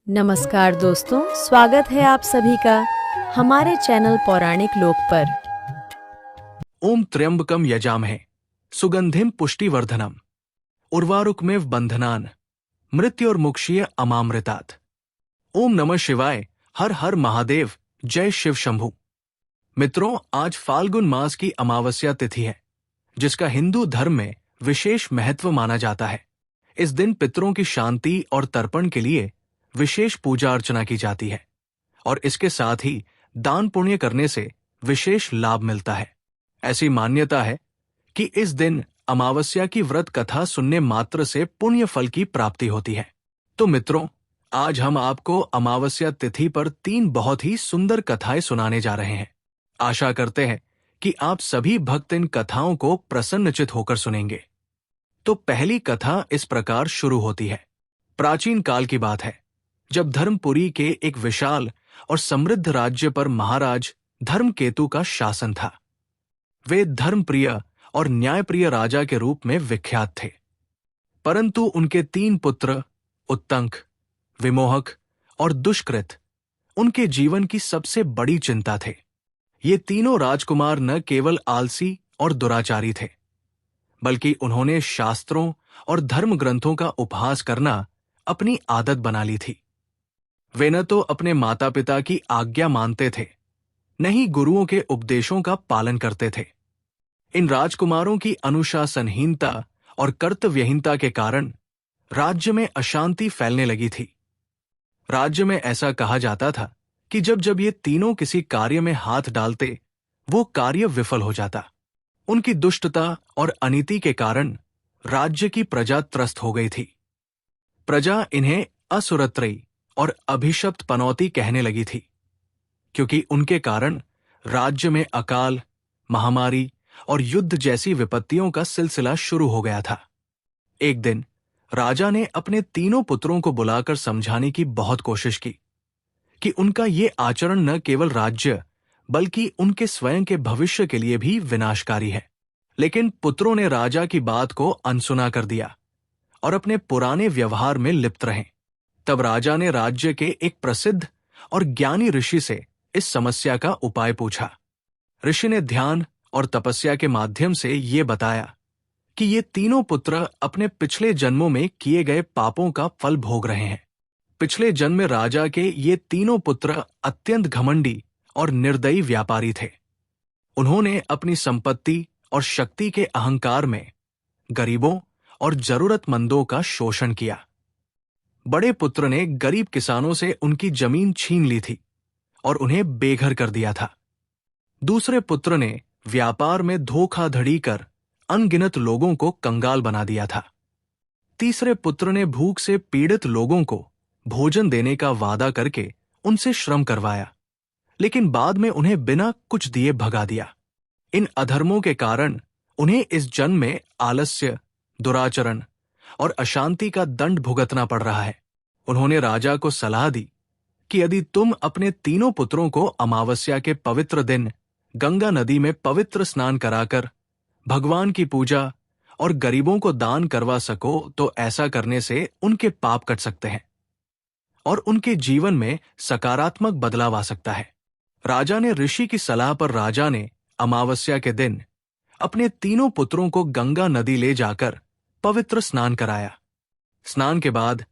नमस्कार दोस्तों, स्वागत है आप सभी का हमारे चैनल पौराणिक लोक पर। ओम त्र्यंबकम यजामहे सुगंधिम पुष्टिवर्धनम उर्वारुकमेव बंधनान मृत्योर्मुक्षीय अमामृतात्। ओम नमः शिवाय। हर हर महादेव। जय शिव शंभु। मित्रों, आज फाल्गुन मास की अमावस्या तिथि है, जिसका हिंदू धर्म में विशेष महत्व माना जाता है। इस दिन पितरों की शांति और तर्पण के लिए विशेष पूजा अर्चना की जाती है और इसके साथ ही दान पुण्य करने से विशेष लाभ मिलता है। ऐसी मान्यता है कि इस दिन अमावस्या की व्रत कथा सुनने मात्र से पुण्य फल की प्राप्ति होती है। तो मित्रों, आज हम आपको अमावस्या तिथि पर 3 बहुत ही सुंदर कथाएं सुनाने जा रहे हैं। आशा करते हैं कि आप सभी भक्त इन कथाओं को प्रसन्नचित होकर सुनेंगे। तो पहली कथा इस प्रकार शुरू होती है। प्राचीन काल की बात है, जब धर्मपुरी के एक विशाल और समृद्ध राज्य पर महाराज धर्मकेतु का शासन था। वे धर्मप्रिय और न्यायप्रिय राजा के रूप में विख्यात थे, परंतु उनके 3 पुत्र उत्तंक, विमोहक और दुष्कृत उनके जीवन की सबसे बड़ी चिंता थे। ये तीनों राजकुमार न केवल आलसी और दुराचारी थे, बल्कि उन्होंने शास्त्रों और धर्म ग्रंथों का उपहास करना अपनी आदत बना ली थी। वे न तो अपने माता पिता की आज्ञा मानते थे, न ही गुरुओं के उपदेशों का पालन करते थे। इन राजकुमारों की अनुशासनहीनता और कर्तव्यहीनता के कारण राज्य में अशांति फैलने लगी थी। राज्य में ऐसा कहा जाता था कि जब जब ये तीनों किसी कार्य में हाथ डालते, वो कार्य विफल हो जाता। उनकी दुष्टता और अनीति के कारण राज्य की प्रजा त्रस्त हो गई थी। प्रजा इन्हें असुरत्रयी और अभिशप्त पनौती कहने लगी थी, क्योंकि उनके कारण राज्य में अकाल, महामारी और युद्ध जैसी विपत्तियों का सिलसिला शुरू हो गया था। एक दिन राजा ने अपने तीनों पुत्रों को बुलाकर समझाने की बहुत कोशिश की कि उनका ये आचरण न केवल राज्य बल्कि उनके स्वयं के भविष्य के लिए भी विनाशकारी है। लेकिन पुत्रों ने राजा की बात को अनसुना कर दिया और अपने पुराने व्यवहार में लिप्त रहे। तब राजा ने राज्य के एक प्रसिद्ध और ज्ञानी ऋषि से इस समस्या का उपाय पूछा। ऋषि ने ध्यान और तपस्या के माध्यम से ये बताया कि ये तीनों पुत्र अपने पिछले जन्मों में किए गए पापों का फल भोग रहे हैं। पिछले जन्म में राजा के ये तीनों पुत्र अत्यंत घमंडी और निर्दयी व्यापारी थे। उन्होंने अपनी संपत्ति और शक्ति के अहंकार में गरीबों और जरूरतमंदों का शोषण किया। बड़े पुत्र ने गरीब किसानों से उनकी जमीन छीन ली थी और उन्हें बेघर कर दिया था। दूसरे पुत्र ने व्यापार में धोखाधड़ी कर अनगिनत लोगों को कंगाल बना दिया था। तीसरे पुत्र ने भूख से पीड़ित लोगों को भोजन देने का वादा करके उनसे श्रम करवाया, लेकिन बाद में उन्हें बिना कुछ दिए भगा दिया। इन अधर्मों के कारण उन्हें इस जन्म में आलस्य, दुराचरण और अशांति का दंड भुगतना पड़ रहा है। उन्होंने राजा को सलाह दी कि यदि तुम अपने तीनों पुत्रों को अमावस्या के पवित्र दिन गंगा नदी में पवित्र स्नान कराकर भगवान की पूजा और गरीबों को दान करवा सको तो ऐसा करने से उनके पाप कट सकते हैं और उनके जीवन में सकारात्मक बदलाव आ सकता है। राजा ने ऋषि की सलाह पर राजा ने अमावस्या के दिन अपने तीनों पुत्रों को गंगा नदी ले जाकर पवित्र स्नान कराया। स्नान के बाद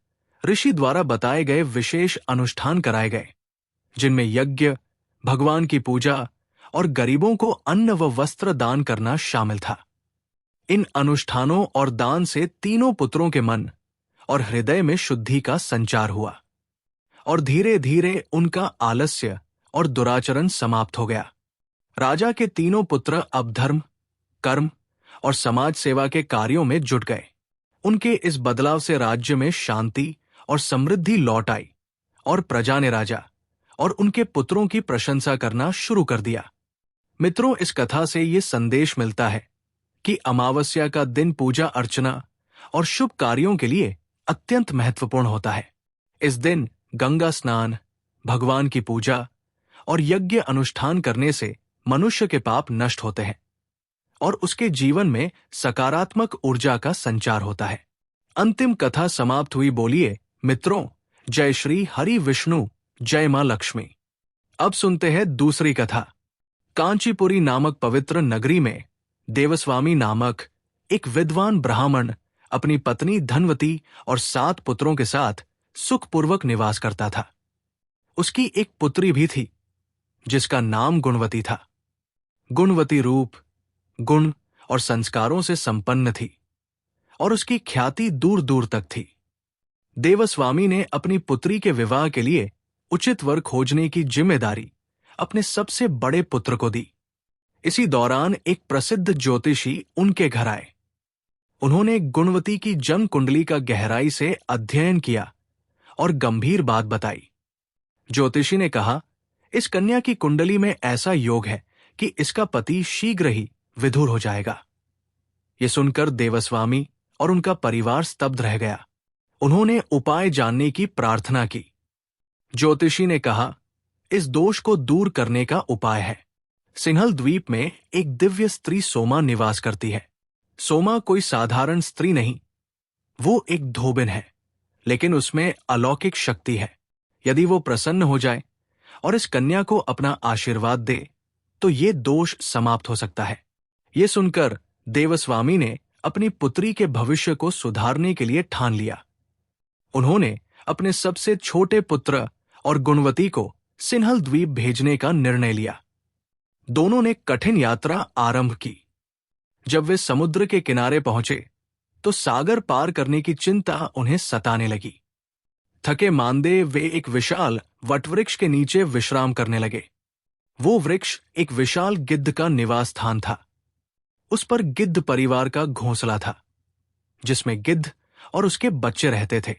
ऋषि द्वारा बताए गए विशेष अनुष्ठान कराए गए, जिनमें यज्ञ, भगवान की पूजा और गरीबों को अन्न व वस्त्र दान करना शामिल था। इन अनुष्ठानों और दान से तीनों पुत्रों के मन और हृदय में शुद्धि का संचार हुआ और धीरे धीरे उनका आलस्य और दुराचरण समाप्त हो गया। राजा के तीनों पुत्र अब धर्म, कर्म और समाज सेवा के कार्यों में जुट गए। उनके इस बदलाव से राज्य में शांति और समृद्धि लौट आई और प्रजा ने राजा और उनके पुत्रों की प्रशंसा करना शुरू कर दिया। मित्रों, इस कथा से ये संदेश मिलता है कि अमावस्या का दिन पूजा अर्चना और शुभ कार्यों के लिए अत्यंत महत्वपूर्ण होता है। इस दिन गंगा स्नान, भगवान की पूजा और यज्ञ अनुष्ठान करने से मनुष्य के पाप नष्ट होते हैं और उसके जीवन में सकारात्मक ऊर्जा का संचार होता है। अंतिम कथा समाप्त हुई। बोलिए मित्रों, जय श्री हरि विष्णु, जय मां लक्ष्मी। अब सुनते हैं दूसरी कथा। कांचीपुरी नामक पवित्र नगरी में देवस्वामी नामक एक विद्वान ब्राह्मण अपनी पत्नी धनवती और 7 पुत्रों के साथ सुखपूर्वक निवास करता था। उसकी एक पुत्री भी थी जिसका नाम गुणवती था। गुणवती रूप, गुण और संस्कारों से संपन्न थी और उसकी ख्याति दूर दूर तक थी। देवस्वामी ने अपनी पुत्री के विवाह के लिए उचित वर खोजने की जिम्मेदारी अपने सबसे बड़े पुत्र को दी। इसी दौरान एक प्रसिद्ध ज्योतिषी उनके घर आए। उन्होंने गुणवती की जन्म कुंडली का गहराई से अध्ययन किया और गंभीर बात बताई। ज्योतिषी ने कहा, इस कन्या की कुंडली में ऐसा योग है कि इसका पति शीघ्र ही विधुर हो जाएगा। यह सुनकर देवस्वामी और उनका परिवार स्तब्ध रह गया। उन्होंने उपाय जानने की प्रार्थना की। ज्योतिषी ने कहा, इस दोष को दूर करने का उपाय है। सिंहल द्वीप में एक दिव्य स्त्री सोमा निवास करती है। सोमा कोई साधारण स्त्री नहीं, वो एक धोबिन है, लेकिन उसमें अलौकिक शक्ति है। यदि वो प्रसन्न हो जाए और इस कन्या को अपना आशीर्वाद दे तो ये दोष समाप्त हो सकता है। ये सुनकर देवस्वामी ने अपनी पुत्री के भविष्य को सुधारने के लिए ठान लिया। उन्होंने अपने सबसे छोटे पुत्र और गुणवती को सिंहल द्वीप भेजने का निर्णय लिया। दोनों ने कठिन यात्रा आरंभ की। जब वे समुद्र के किनारे पहुंचे तो सागर पार करने की चिंता उन्हें सताने लगी। थके मांदे वे एक विशाल वटवृक्ष के नीचे विश्राम करने लगे। वो वृक्ष एक विशाल गिद्ध का निवास स्थान था। उस पर गिद्ध परिवार का घोंसला था, जिसमें गिद्ध और उसके बच्चे रहते थे।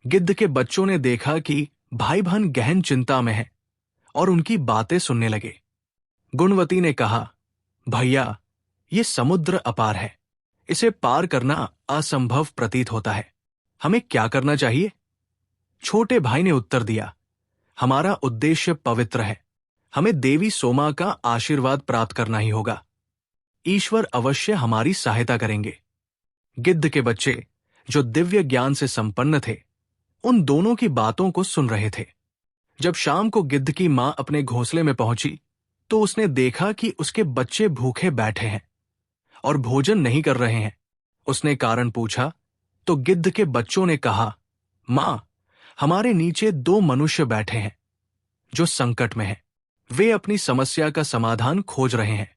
गिद्ध के बच्चों ने देखा कि भाई बहन गहन चिंता में है और उनकी बातें सुनने लगे। गुणवती ने कहा, भैया, ये समुद्र अपार है, इसे पार करना असंभव प्रतीत होता है। हमें क्या करना चाहिए? छोटे भाई ने उत्तर दिया, हमारा उद्देश्य पवित्र है। हमें देवी सोमा का आशीर्वाद प्राप्त करना ही होगा। ईश्वर अवश्य हमारी सहायता करेंगे। गिद्ध के बच्चे, जो दिव्य ज्ञान से संपन्न थे, उन दोनों की बातों को सुन रहे थे। जब शाम को गिद्ध की मां अपने घोंसले में पहुंची तो उसने देखा कि उसके बच्चे भूखे बैठे हैं और भोजन नहीं कर रहे हैं। उसने कारण पूछा तो गिद्ध के बच्चों ने कहा, मां, हमारे नीचे 2 मनुष्य बैठे हैं जो संकट में हैं। वे अपनी समस्या का समाधान खोज रहे हैं।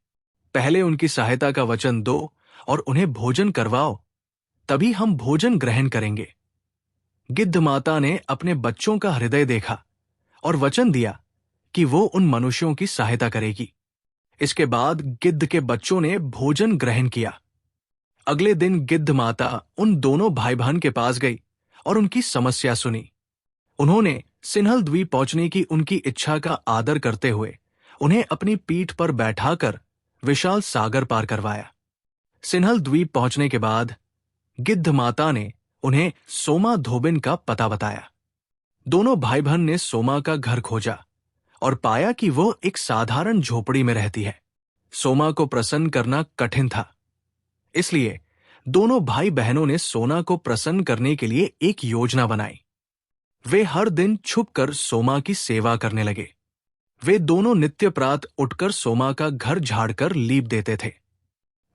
पहले उनकी सहायता का वचन दो और उन्हें भोजन करवाओ, तभी हम भोजन ग्रहण करेंगे। गिद्ध माता ने अपने बच्चों का हृदय देखा और वचन दिया कि वो उन मनुष्यों की सहायता करेगी। इसके बाद गिद्ध के बच्चों ने भोजन ग्रहण किया। अगले दिन गिद्ध माता उन दोनों भाई बहन के पास गई और उनकी समस्या सुनी। उन्होंने सिंहल द्वीप पहुंचने की उनकी इच्छा का आदर करते हुए उन्हें अपनी पीठ पर बैठाकर विशाल सागर पार करवाया। सिंहल द्वीप पहुंचने के बाद गिद्ध माता ने उन्हें सोमा धोबिन का पता बताया। दोनों भाई बहन ने सोमा का घर खोजा और पाया कि वो एक साधारण झोपड़ी में रहती है। सोमा को प्रसन्न करना कठिन था, इसलिए दोनों भाई बहनों ने सोना को प्रसन्न करने के लिए एक योजना बनाई। वे हर दिन छुपकर सोमा की सेवा करने लगे। वे दोनों नित्य प्रातः उठकर सोमा का घर झाड़कर लीप देते थे।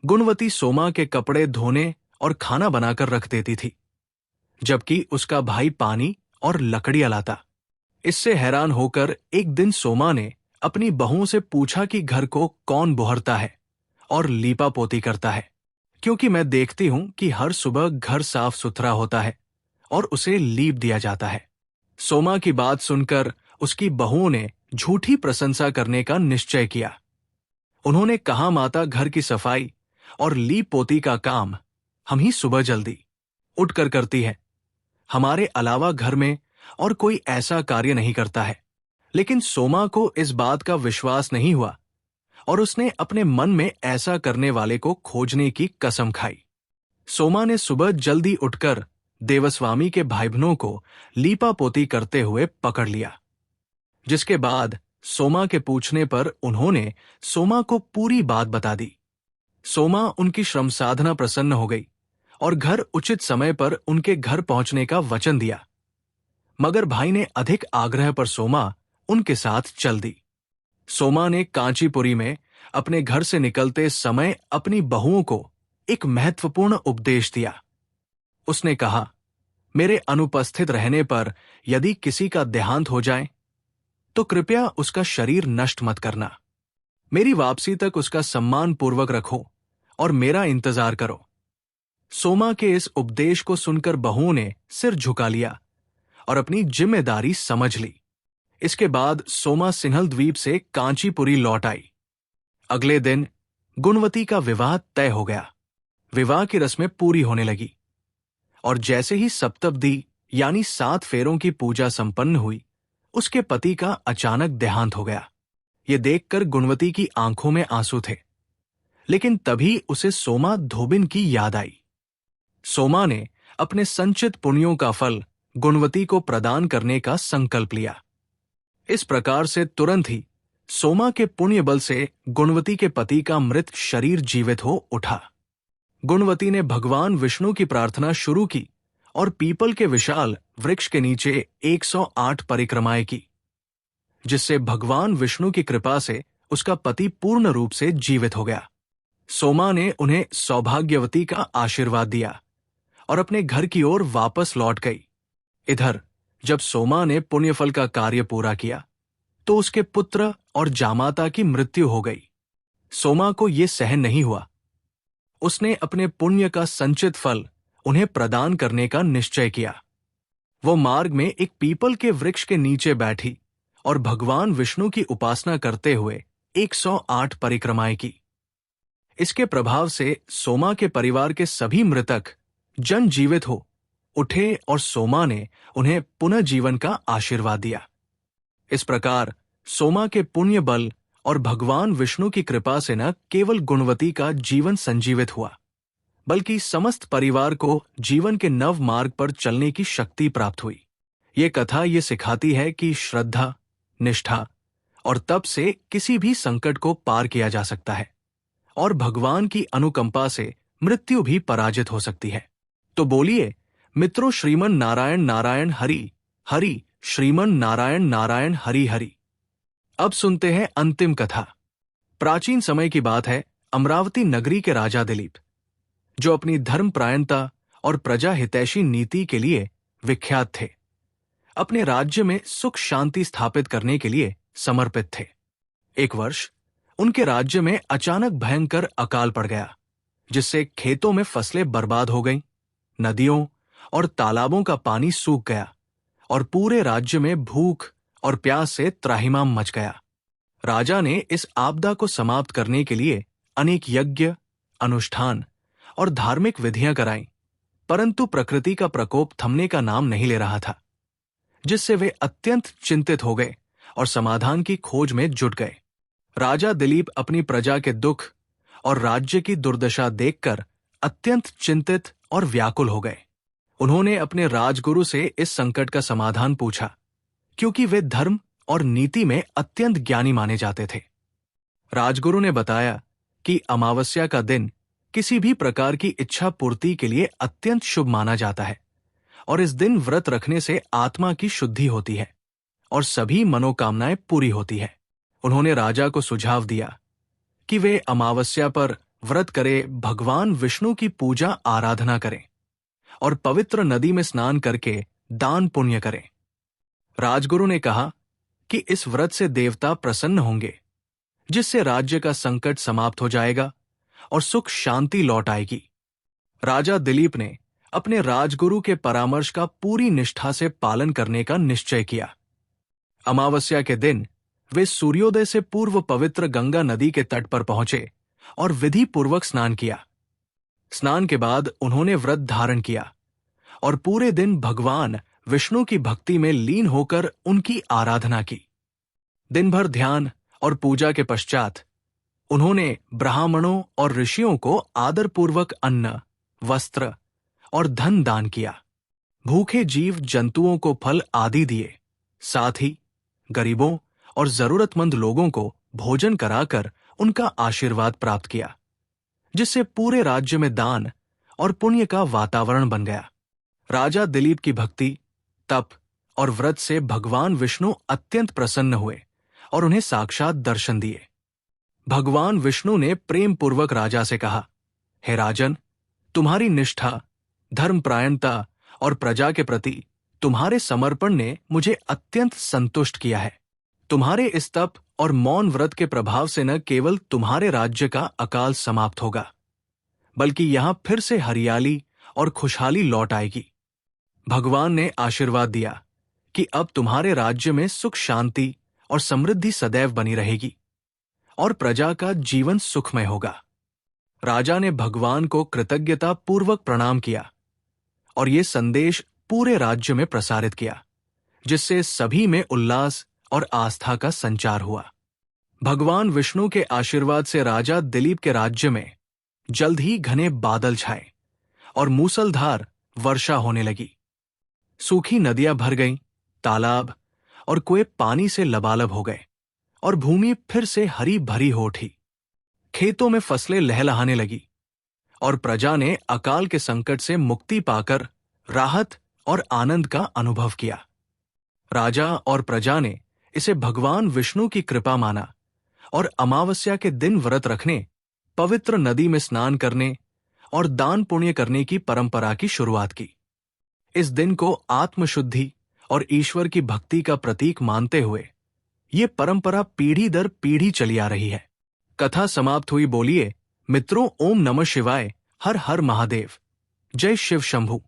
गुणवती सोमा के कपड़े धोने और खाना बनाकर रख देती थी, जबकि उसका भाई पानी और लकड़ियां लाता। इससे हैरान होकर एक दिन सोमा ने अपनी बहुओं से पूछा कि घर को कौन बुहरता है और लीपा पोती करता है, क्योंकि मैं देखती हूं कि हर सुबह घर साफ सुथरा होता है और उसे लीप दिया जाता है। सोमा की बात सुनकर उसकी बहुओं ने झूठी प्रशंसा करने का निश्चय किया। उन्होंने कहा, माता, घर की सफाई और लीप पोती का काम हम ही सुबह जल्दी उठकर करती है। हमारे अलावा घर में और कोई ऐसा कार्य नहीं करता है। लेकिन सोमा को इस बात का विश्वास नहीं हुआ और उसने अपने मन में ऐसा करने वाले को खोजने की कसम खाई। सोमा ने सुबह जल्दी उठकर देवस्वामी के भाई बहनों को लीपा पोती करते हुए पकड़ लिया, जिसके बाद सोमा के पूछने पर उन्होंने सोमा को पूरी बात बता दी। सोमा उनकी श्रम साधना प्रसन्न हो गई और घर उचित समय पर उनके घर पहुंचने का वचन दिया। मगर भाई ने अधिक आग्रह पर सोमा उनके साथ चल दी। सोमा ने कांचीपुरी में अपने घर से निकलते समय अपनी बहुओं को एक महत्वपूर्ण उपदेश दिया। उसने कहा, मेरे अनुपस्थित रहने पर यदि किसी का देहांत हो जाए तो कृपया उसका शरीर नष्ट मत करना। मेरी वापसी तक उसका सम्मान पूर्वक रखो और मेरा इंतजार करो। सोमा के इस उपदेश को सुनकर बहुओं ने सिर झुका लिया और अपनी जिम्मेदारी समझ ली। इसके बाद सोमा सिंहल द्वीप से कांचीपुरी लौट आई। अगले दिन गुणवती का विवाह तय हो गया। विवाह की रस्में पूरी होने लगी और जैसे ही सप्तपदी यानी 7 फेरों की पूजा संपन्न हुई, उसके पति का अचानक देहांत हो गया। ये देखकर गुणवती की आंखों में आंसू थे, लेकिन तभी उसे सोमा धोबिन की याद आई। सोमा ने अपने संचित पुण्यों का फल गुणवती को प्रदान करने का संकल्प लिया। इस प्रकार से तुरंत ही सोमा के पुण्य बल से गुणवती के पति का मृत शरीर जीवित हो उठा। गुणवती ने भगवान विष्णु की प्रार्थना शुरू की और पीपल के विशाल वृक्ष के नीचे 108 परिक्रमाएं की, जिससे भगवान विष्णु की कृपा से उसका पति पूर्ण रूप से जीवित हो गया। सोमा ने उन्हें सौभाग्यवती का आशीर्वाद दिया और अपने घर की ओर वापस लौट गई। इधर जब सोमा ने पुण्यफल का कार्य पूरा किया तो उसके पुत्र और जामाता की मृत्यु हो गई। सोमा को यह सहन नहीं हुआ। उसने अपने पुण्य का संचित फल उन्हें प्रदान करने का निश्चय किया। वो मार्ग में एक पीपल के वृक्ष के नीचे बैठी और भगवान विष्णु की उपासना करते हुए 108 परिक्रमाएं की। इसके प्रभाव से सोमा के परिवार के सभी मृतक जन जीवित हो उठे और सोमा ने उन्हें पुनः जीवन का आशीर्वाद दिया। इस प्रकार सोमा के पुण्य बल और भगवान विष्णु की कृपा से न केवल गुणवती का जीवन संजीवित हुआ, बल्कि समस्त परिवार को जीवन के नव मार्ग पर चलने की शक्ति प्राप्त हुई। ये कथा ये सिखाती है कि श्रद्धा, निष्ठा और तप से किसी भी संकट को पार किया जा सकता है और भगवान की अनुकंपा से मृत्यु भी पराजित हो सकती है। तो बोलिए मित्रों, श्रीमन नारायण नारायण हरि हरि, श्रीमन नारायण नारायण हरि हरि। अब सुनते हैं अंतिम कथा। प्राचीन समय की बात है। अमरावती नगरी के राजा दिलीप, जो अपनी धर्मपरायणता और प्रजा हितैषी नीति के लिए विख्यात थे, अपने राज्य में सुख शांति स्थापित करने के लिए समर्पित थे। एक वर्ष उनके राज्य में अचानक भयंकर अकाल पड़ गया, जिससे खेतों में फसलें बर्बाद हो गईं, नदियों और तालाबों का पानी सूख गया और पूरे राज्य में भूख और प्यास से त्राहिमाम मच गया। राजा ने इस आपदा को समाप्त करने के लिए अनेक यज्ञ, अनुष्ठान और धार्मिक विधियां कराईं, परंतु प्रकृति का प्रकोप थमने का नाम नहीं ले रहा था, जिससे वे अत्यंत चिंतित हो गए और समाधान की खोज में जुट गए। राजा दिलीप अपनी प्रजा के दुख और राज्य की दुर्दशा देखकर अत्यंत चिंतित और व्याकुल हो गए। उन्होंने अपने राजगुरु से इस संकट का समाधान पूछा, क्योंकि वे धर्म और नीति में अत्यंत ज्ञानी माने जाते थे। राजगुरु ने बताया कि अमावस्या का दिन किसी भी प्रकार की इच्छा पूर्ति के लिए अत्यंत शुभ माना जाता है और इस दिन व्रत रखने से आत्मा की शुद्धि होती है और सभी मनोकामनाएं पूरी होती है। उन्होंने राजा को सुझाव दिया कि वे अमावस्या पर व्रत करे, भगवान विष्णु की पूजा आराधना करें और पवित्र नदी में स्नान करके दान पुण्य करें। राजगुरु ने कहा कि इस व्रत से देवता प्रसन्न होंगे, जिससे राज्य का संकट समाप्त हो जाएगा और सुख शांति लौट आएगी। राजा दिलीप ने अपने राजगुरु के परामर्श का पूरी निष्ठा से पालन करने का निश्चय किया। अमावस्या के दिन वे सूर्योदय से पूर्व पवित्र गंगा नदी के तट पर पहुंचे और विधि पूर्वक स्नान किया। स्नान के बाद उन्होंने व्रत धारण किया और पूरे दिन भगवान विष्णु की भक्ति में लीन होकर उनकी आराधना की। दिन भर ध्यान और पूजा के पश्चात उन्होंने ब्राह्मणों और ऋषियों को आदरपूर्वक अन्न, वस्त्र और धन दान किया। भूखे जीव जंतुओं को फल आदि दिए, साथ ही गरीबों और जरूरतमंद लोगों को भोजन कराकर उनका आशीर्वाद प्राप्त किया, जिससे पूरे राज्य में दान और पुण्य का वातावरण बन गया। राजा दिलीप की भक्ति, तप और व्रत से भगवान विष्णु अत्यंत प्रसन्न हुए और उन्हें साक्षात दर्शन दिए। भगवान विष्णु ने प्रेम पूर्वक राजा से कहा, हे राजन, तुम्हारी निष्ठा, धर्मपरायणता और प्रजा के प्रति तुम्हारे समर्पण ने मुझे अत्यंत संतुष्ट किया है। तुम्हारे इस तप और मौन व्रत के प्रभाव से न केवल तुम्हारे राज्य का अकाल समाप्त होगा, बल्कि यहां फिर से हरियाली और खुशहाली लौट आएगी। भगवान ने आशीर्वाद दिया कि अब तुम्हारे राज्य में सुख, शांति और समृद्धि सदैव बनी रहेगी और प्रजा का जीवन सुखमय होगा। राजा ने भगवान को कृतज्ञता पूर्वक प्रणाम किया और ये संदेश पूरे राज्य में प्रसारित किया, जिससे सभी में उल्लास और आस्था का संचार हुआ। भगवान विष्णु के आशीर्वाद से राजा दिलीप के राज्य में जल्द ही घने बादल छाए और मूसलधार वर्षा होने लगी। सूखी नदियां भर गईं, तालाब और कुएं पानी से लबालब हो गए और भूमि फिर से हरी भरी हो उठी। खेतों में फसलें लहलहाने लगी और प्रजा ने अकाल के संकट से मुक्ति पाकर राहत और आनंद का अनुभव किया। राजा और प्रजा ने इसे भगवान विष्णु की कृपा माना और अमावस्या के दिन व्रत रखने, पवित्र नदी में स्नान करने और दान पुण्य करने की परंपरा की शुरुआत की। इस दिन को आत्मशुद्धि और ईश्वर की भक्ति का प्रतीक मानते हुए ये परंपरा पीढ़ी दर पीढ़ी चली आ रही है। कथा समाप्त हुई। बोलिए मित्रों, ओम नमः शिवाय, हर हर महादेव, जय शिव शंभू।